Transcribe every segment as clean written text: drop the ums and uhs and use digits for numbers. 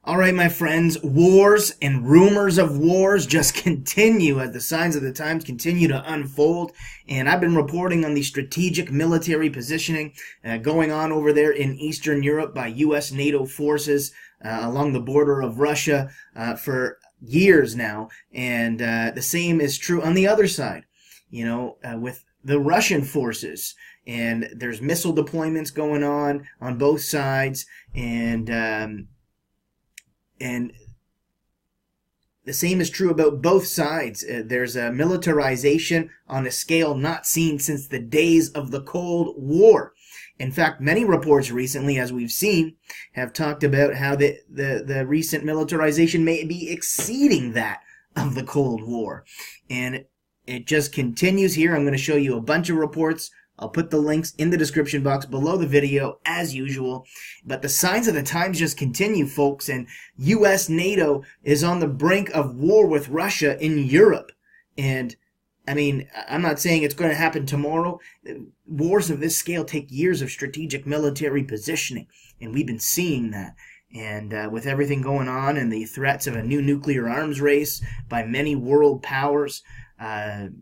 All right, my friends, wars and rumors of wars just continue as the signs of the times continue to unfold. And I've been reporting on the strategic military positioning going on over there in Eastern Europe by U.S. NATO forces along the border of Russia for years now. And the same is true on the other side, with the Russian forces. And there's missile deployments going on both sides. And the same is true about both sides. There's a militarization on a scale not seen since the days of the Cold War. In fact, many reports recently, as we've seen, have talked about how the recent militarization may be exceeding that of the Cold War. And it just continues here. I'm going to show you a bunch of reports. I'll put the links in the description box below the video, as usual. But the signs of the times just continue, folks, and U.S. NATO is on the brink of war with Russia in Europe. And, I'm not saying it's going to happen tomorrow. Wars of this scale take years of strategic military positioning, and we've been seeing that. And with everything going on and the threats of a new nuclear arms race by many world powers,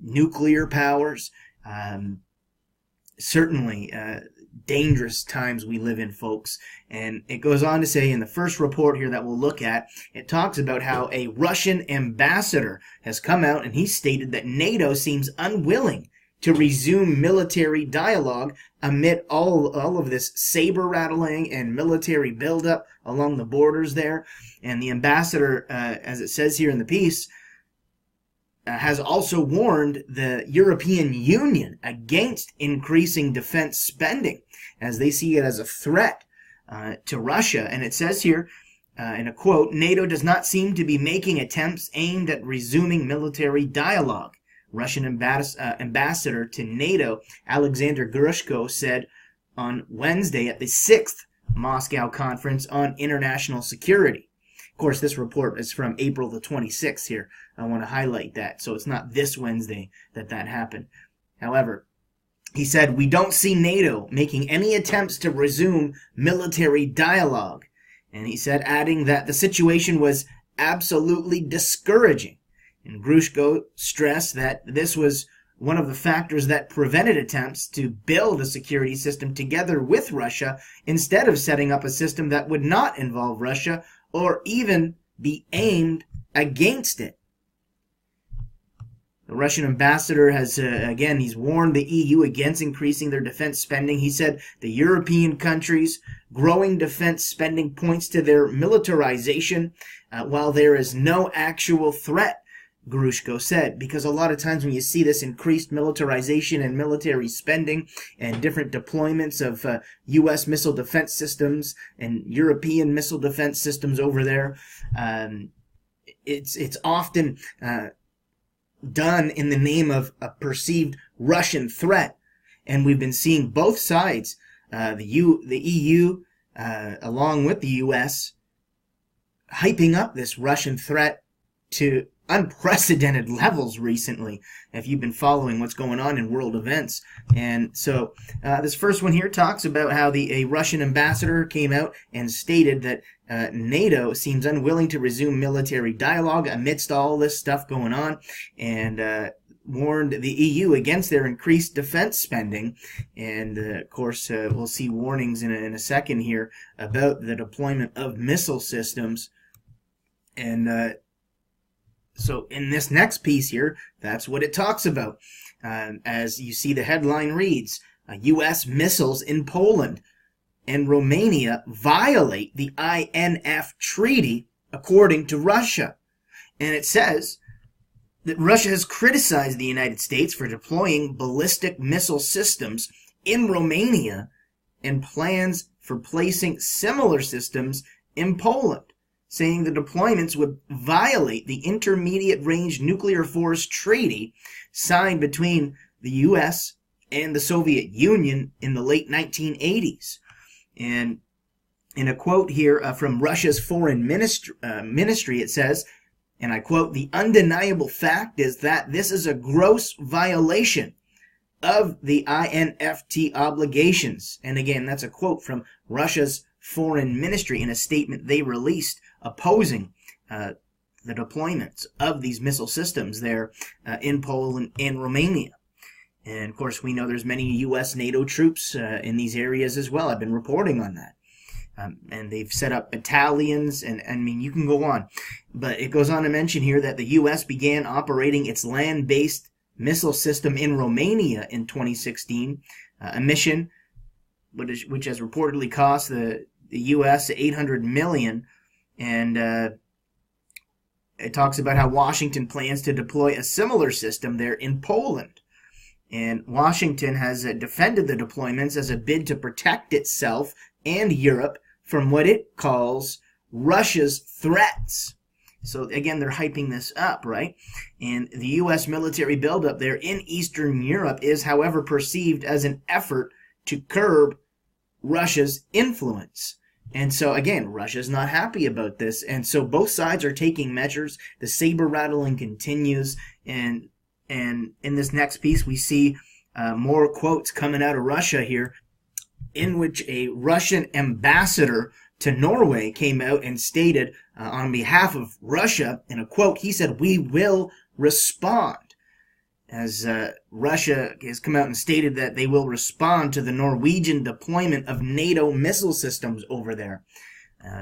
nuclear powers, certainly dangerous times we live in, folks. And it goes on to say in the first report here that we'll look at, it talks about how a Russian ambassador has come out and he stated that NATO seems unwilling to resume military dialogue amid all of this saber rattling and military buildup along the borders there. And the ambassador, as it says here in the piece, has also warned the European Union against increasing defense spending as they see it as a threat to Russia. And it says here, in a quote, NATO does not seem to be making attempts aimed at resuming military dialogue. Russian ambassador to NATO Alexander said on Wednesday at the 6th Moscow Conference on International Security. Of course, this report is from April the 26th here. I want to highlight that. So it's not this Wednesday that happened. However, he said, we don't see NATO making any attempts to resume military dialogue. And he said, adding that the situation was absolutely discouraging. And Grushko stressed that this was one of the factors that prevented attempts to build a security system together with Russia instead of setting up a system that would not involve Russia or even be aimed against it. The Russian ambassador has, he's warned the EU against increasing their defense spending. He said the European countries' growing defense spending points to their militarization while there is no actual threat, Grushko said, because a lot of times when you see this increased militarization and military spending and different deployments of U.S. missile defense systems and European missile defense systems over there, it's often done in the name of a perceived Russian threat. And we've been seeing both sides, the EU, along with the U.S., hyping up this Russian threat to unprecedented levels recently, if you've been following what's going on in world events. And so this first one here talks about how a Russian ambassador came out and stated that NATO seems unwilling to resume military dialogue amidst all this stuff going on, and warned the EU against their increased defense spending. And of course, we'll see warnings in a second here about the deployment of missile systems. And so in this next piece here, that's what it talks about. As you see, the headline reads, U.S. missiles in Poland and Romania violate the INF treaty, according to Russia. And it says that Russia has criticized the United States for deploying ballistic missile systems in Romania and plans for placing similar systems in Poland, saying the deployments would violate the Intermediate Range Nuclear Force Treaty signed between the U.S. and the Soviet Union in the late 1980s. And in a quote here from Russia's foreign ministry, it says, and I quote, "The undeniable fact is that this is a gross violation of the INFT obligations." And again, that's a quote from Russia's foreign ministry in a statement they released opposing the deployments of these missile systems there in Poland and Romania. And of course, we know there's many U.S. NATO troops in these areas as well. I've been reporting on that. And they've set up battalions, and I mean, you can go on. But it goes on to mention here that the U.S. began operating its land-based missile system in Romania in 2016, a mission which has reportedly cost the U.S. $800 million. And it talks about how Washington plans to deploy a similar system there in Poland. And Washington has defended the deployments as a bid to protect itself and Europe from what it calls Russia's threats. So again, they're hyping this up, right? And the U.S. military buildup there in Eastern Europe is, however, perceived as an effort to curb Russia's influence. And so again, Russia's not happy about this. And so both sides are taking measures. The saber rattling continues. And in this next piece, we see more quotes coming out of Russia here, in which a Russian ambassador to Norway came out and stated on behalf of Russia, in a quote, he said, "We will respond." As Russia has come out and stated that they will respond to the Norwegian deployment of NATO missile systems over there.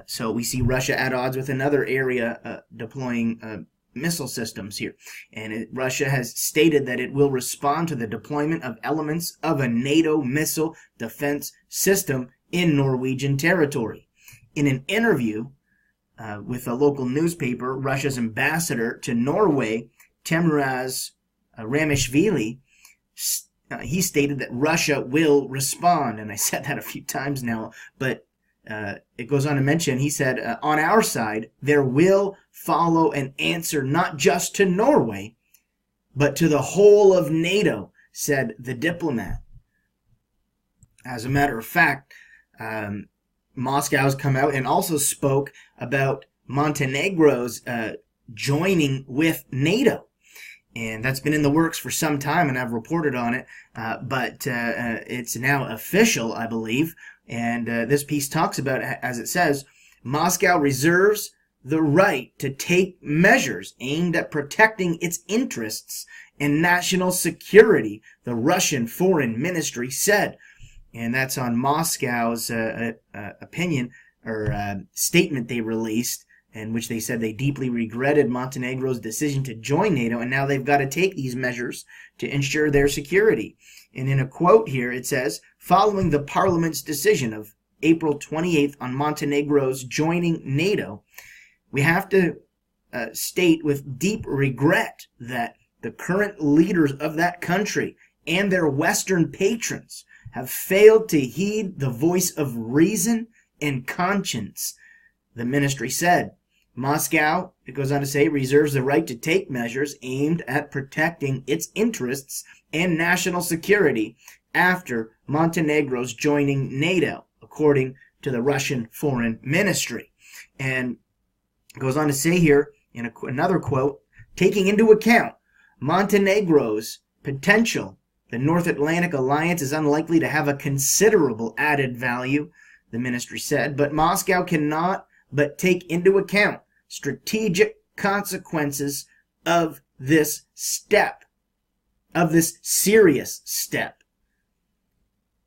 So we see Russia at odds with another area deploying missile systems here. And Russia has stated that it will respond to the deployment of elements of a NATO missile defense system in Norwegian territory. In an interview with a local newspaper, Russia's ambassador to Norway, Temras Ramishvili, he stated that Russia will respond. And I said that a few times now, but it goes on to mention, he said, on our side, there will follow an answer not just to Norway, but to the whole of NATO, said the diplomat. As a matter of fact, Moscow's come out and also spoke about Montenegro's joining with NATO. And that's been in the works for some time, and I've reported on it, but it's now official, I believe. And this piece talks about, as it says, Moscow reserves the right to take measures aimed at protecting its interests and national security, the Russian Foreign Ministry said. And that's on Moscow's opinion or statement they released, in which they said they deeply regretted Montenegro's decision to join NATO, and now they've got to take these measures to ensure their security. And in a quote here, it says, following the Parliament's decision of April 28th on Montenegro's joining NATO, we have to state with deep regret that the current leaders of that country and their Western patrons have failed to heed the voice of reason and conscience, the ministry said. Moscow, it goes on to say, reserves the right to take measures aimed at protecting its interests and national security after Montenegro's joining NATO, according to the Russian Foreign Ministry. And it goes on to say here, in another quote, taking into account Montenegro's potential, the North Atlantic Alliance is unlikely to have a considerable added value, the ministry said, but Moscow cannot but take into account strategic consequences of this step, of this serious step.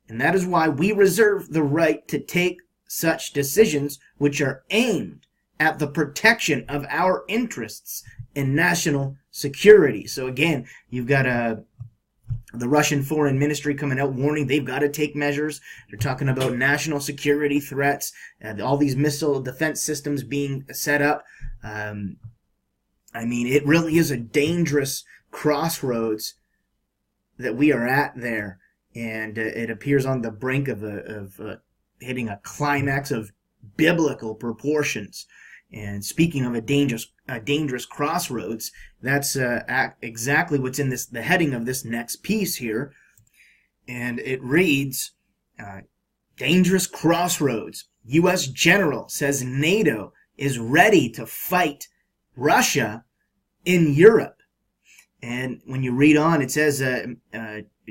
And that is why we reserve the right to take such decisions which are aimed at the protection of our interests and national security. So again, you've got the Russian Foreign Ministry coming out warning they've got to take measures. They're talking about national security threats, all these missile defense systems being set up. I mean, it really is a dangerous crossroads that we are at there. And it appears on the brink of hitting a climax of biblical proportions. And speaking of a dangerous crossroads, that's exactly what's in the heading of this next piece here. And it reads, dangerous crossroads. U.S. general says NATO is ready to fight Russia in Europe. And when you read on, it says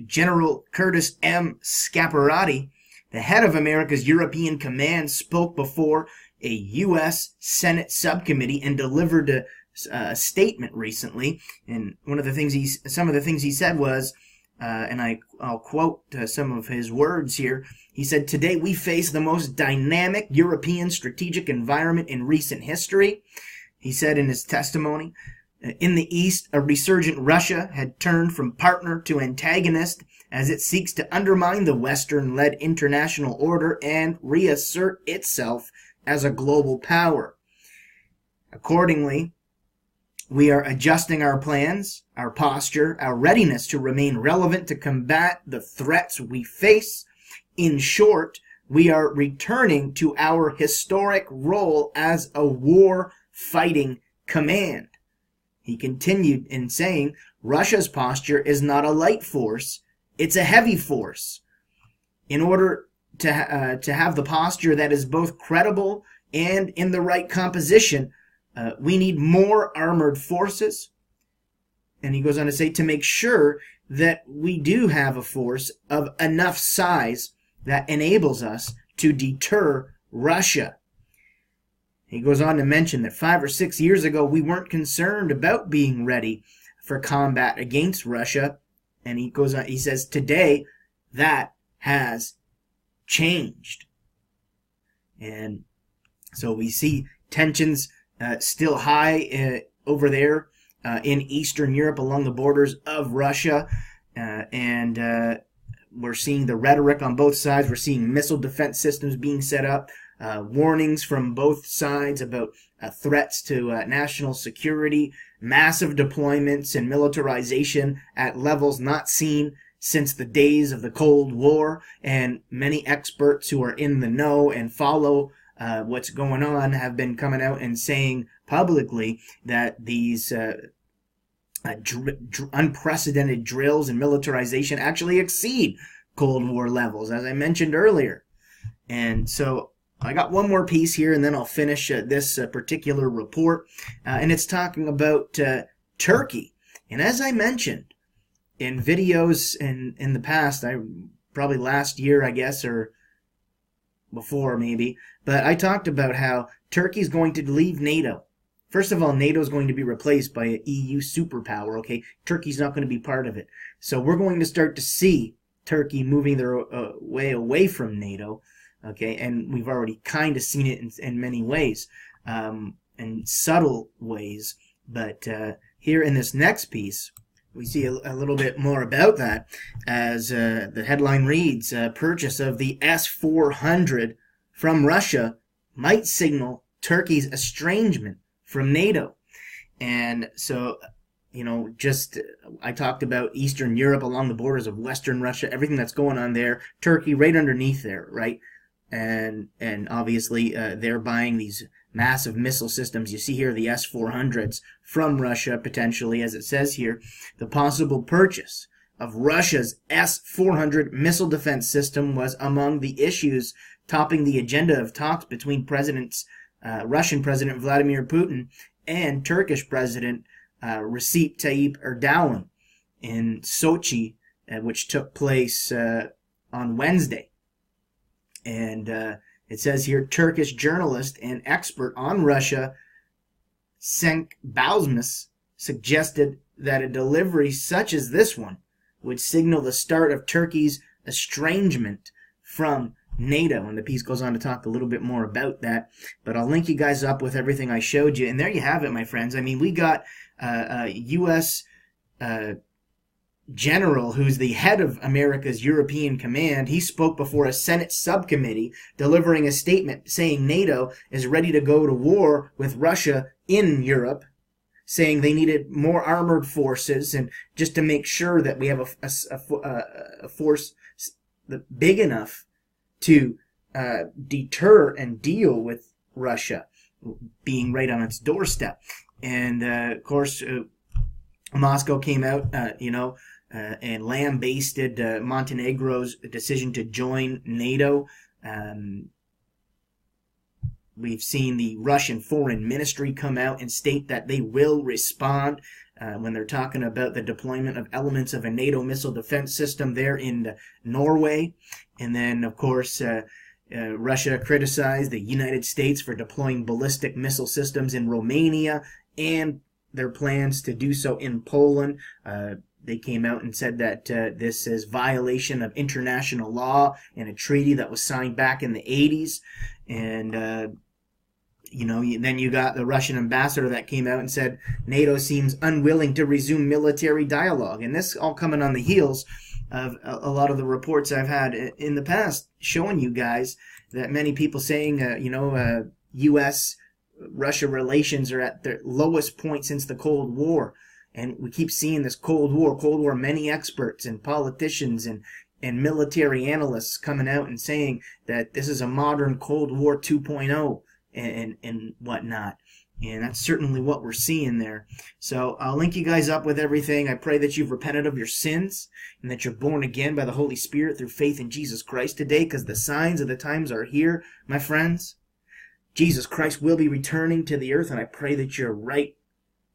General Curtis M. Scaparrotti, the head of America's European Command, spoke before a U.S. Senate subcommittee and delivered a statement recently. And some of the things he said was, and I'll quote some of his words here. He said, "Today we face the most dynamic European strategic environment in recent history." He said in his testimony, "In the East, a resurgent Russia had turned from partner to antagonist as it seeks to undermine the Western-led international order and reassert itself as a global power. Accordingly, we are adjusting our plans, our posture, our readiness to remain relevant to combat the threats we face. In short, we are returning to our historic role as a war-fighting command." He continued in saying, "Russia's posture is not a light force, it's a heavy force. In order to have the posture that is both credible and in the right composition, we need more armored forces." And he goes on to say, "to make sure that we do have a force of enough size that enables us to deter Russia." He goes on to mention that 5 or 6 years ago, we weren't concerned about being ready for combat against Russia. And he goes on, he says, today that has changed. And so we see tensions still high over there in Eastern Europe along the borders of Russia. And we're seeing the rhetoric on both sides. We're seeing missile defense systems being set up, warnings from both sides about threats to national security, massive deployments and militarization at levels not seen since the days of the Cold War. And many experts who are in the know and follow what's going on have been coming out and saying publicly that these unprecedented drills and militarization actually exceed Cold War levels, as I mentioned earlier. And so I got one more piece here, and then I'll finish this particular report. And it's talking about Turkey. And as I mentioned in videos in the past, probably last year, I guess, or before maybe, but I talked about how Turkey's going to leave NATO. First of all, NATO is going to be replaced by an EU superpower, okay? Turkey's not going to be part of it. So we're going to start to see Turkey moving their way away from NATO, okay? And we've already kind of seen it in many ways, in subtle ways. But here in this next piece, we see a little bit more about that as the headline reads, purchase of the S-400 from Russia might signal Turkey's estrangement from NATO. And so, you know, just I talked about Eastern Europe along the borders of Western Russia, everything that's going on there, Turkey right underneath there, right? And obviously they're buying these massive missile systems. You see here the S-400s from Russia, potentially, as it says here. The possible purchase of Russia's S-400 missile defense system was among the issues topping the agenda of talks between Russian President Vladimir Putin and Turkish President Recep Tayyip Erdogan in Sochi, which took place on Wednesday. And it says here, Turkish journalist and expert on Russia, Cenk Bazmus, suggested that a delivery such as this one would signal the start of Turkey's estrangement from NATO. And the piece goes on to talk a little bit more about that. But I'll link you guys up with everything I showed you. And there you have it, my friends. I mean, we got a U.S. general who's the head of America's European command. He spoke before a Senate subcommittee, delivering a statement saying NATO is ready to go to war with Russia in Europe, saying they needed more armored forces, and just to make sure that we have a force big enough to deter and deal with Russia being right on its doorstep. And of course, Moscow came out, and lambasted Montenegro's decision to join NATO. We've seen the Russian Foreign Ministry come out and state that they will respond when they're talking about the deployment of elements of a NATO missile defense system there in Norway. And then, of course, Russia criticized the United States for deploying ballistic missile systems in Romania and their plans to do so in Poland. They came out and said that this is violation of international law and a treaty that was signed back in the 80s. And, you know, then you got the Russian ambassador that came out and said NATO seems unwilling to resume military dialogue. And this all coming on the heels of a lot of the reports I've had in the past showing you guys that many people saying, U.S.-Russia relations are at their lowest point since the Cold War. And we keep seeing this Cold War, many experts and politicians and military analysts coming out and saying that this is a modern Cold War 2.0 and whatnot. And that's certainly what we're seeing there. So I'll link you guys up with everything. I pray that you've repented of your sins and that you're born again by the Holy Spirit through faith in Jesus Christ today, because the signs of the times are here, my friends. Jesus Christ will be returning to the earth, and I pray that you're right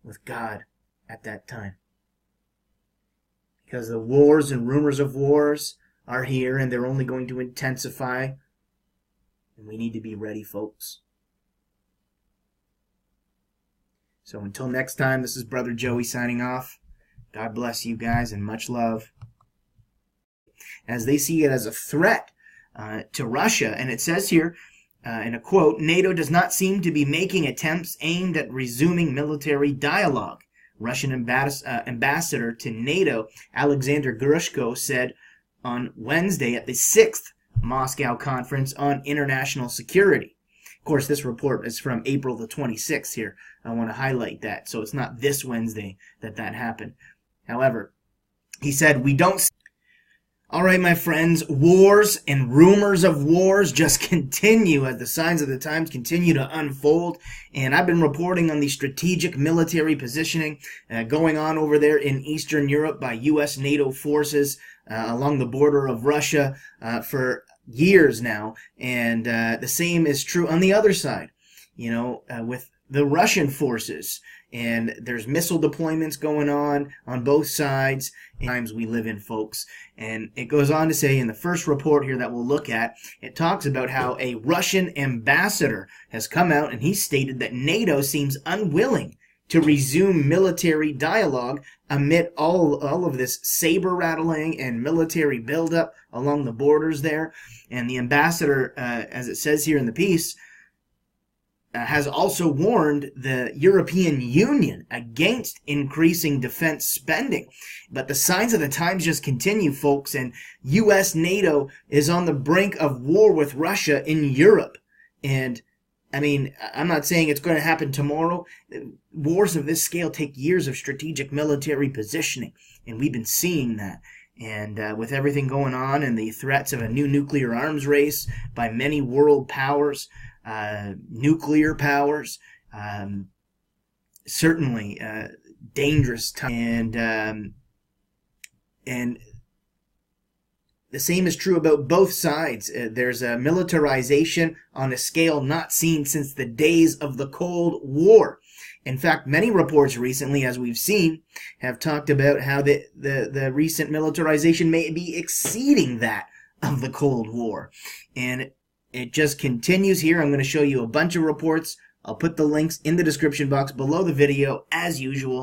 with God at that time. Because the wars and rumors of wars are here, and they're only going to intensify. And we need to be ready, folks. So until next time, this is Brother Joey signing off. God bless you guys, and much love. As they see it as a threat to Russia, and it says here, in a quote, NATO does not seem to be making attempts aimed at resuming military dialogue. Russian ambassador to NATO, Alexander said on Wednesday at the 6th Moscow Conference on International Security. Of course, this report is from April the 26th here. I want to highlight that. So it's not this Wednesday that happened. However, he said, we don't... All right, my friends, wars and rumors of wars just continue as the signs of the times continue to unfold. And I've been reporting on the strategic military positioning going on over there in Eastern Europe by U.S. NATO forces along the border of Russia for years now. And the same is true on the other side, you know, with the Russian forces. And there's missile deployments going on both sides. Times we live in, folks. And it goes on to say in the first report here that we'll look at, it talks about how a Russian ambassador has come out and he stated that NATO seems unwilling to resume military dialogue amid all of this saber rattling and military buildup along the borders there. And the ambassador, as it says here in the piece, has also warned the European Union against increasing defense spending. But the signs of the times just continue, folks, and U.S. NATO is on the brink of war with Russia in Europe. And, I mean, I'm not saying it's going to happen tomorrow. Wars of this scale take years of strategic military positioning, and we've been seeing that. And with everything going on and the threats of a new nuclear arms race by many world powers, nuclear powers, certainly dangerous time. And the same is true about both sides. There's a militarization on a scale not seen since the days of the Cold War. In fact, many reports recently, as we've seen, have talked about how the recent militarization may be exceeding that of the Cold War. And it just continues here. I'm going to show you a bunch of reports. I'll put the links in the description box below the video as usual.